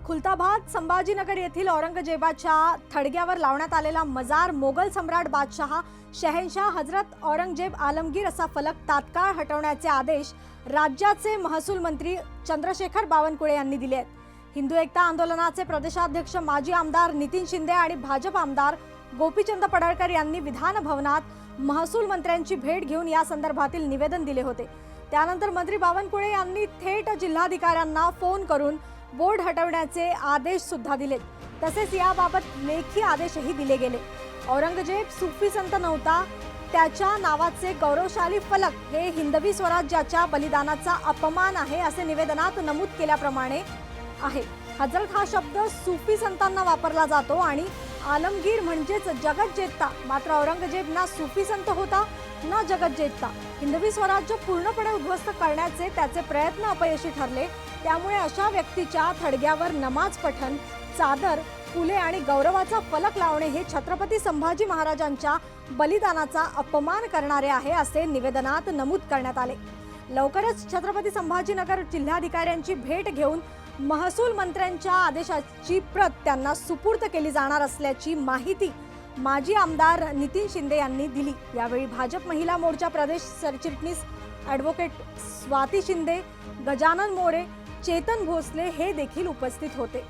खुलताबाद संभाजीनगर येथील औरंगजेबाच्या थडग्यावर लावण्यात आलेला मजार मोगल सम्राट बादशाह शहनशाह हजरत औरंगजेब आलमगीर असा फलक तात्काळ हटवण्याचे आदेश राज्याचे महसूल मंत्री चंद्रशेखर बावनकुळे यांनी दिले आहेत। हिंदू एकता आंदोलनाचे प्रदेशाध्यक्ष माजी आमदार नितीन शिंदे आणि भाजप आमदार गोपीचंद पडळकर यांनी विधान भवनात महसूल मंत्र्यांची भेट घेऊन या संदर्भातील निवेदन दिले होते। त्यानंतर मंत्री बावनकुळे यांनी थेट जिल्हाधिकाऱ्यांना फोन करून बोर्ड हटवण्याचे आदेश सुद्धा दिले। तसेच याबाबत लेखी आदेशही दिले गेले। औरंगजेब सुफी संत नव्हता, त्याच्या नावाचे गौरवशाली फलक हे हिंदवी स्वराज्याच्या बलिदानाचा अपमान आहे असे निवेदनात नमूद केल्याप्रमाणे आहे। हजरत हा शब्द सुफी संतांना वापरला जातो आणि आलमगीर म्हणजेच जगत जेता, मात्र औरंगजेब ना सुफी संत होता ना जगत जेता। हिंदवी स्वराज्य पूर्णपणे उद्ध्वस्त करण्याचे त्याचे प्रयत्न अपयशी ठरले। त्यामुळे अशा व्यक्तीच्या थडग्यावर नमाज पठण, चादर, फुले आणि गौरवाचा फलक लावणे हे छत्रपती संभाजी महाराजांच्या बलिदानाचा अपमान करणारे आहे असे निवेदनात नमूद करण्यात आले। लवकरच छत्रपती संभाजीनगर जिल्हाधिकाऱ्यांची भेट घेऊन महसूल मंत्र्यांच्या आदेशाची प्रत त्यांना सुपूर्द केली जाणार असल्याची माहिती माजी आमदार नितीन शिंदे यांनी दिली। यावेळी भाजप महिला मोर्चा प्रदेश सरचिटणीस ॲडव्होकेट स्वाती शिंदे, गजानन मोरे, चेतन भोसले हे देखील उपस्थित होते।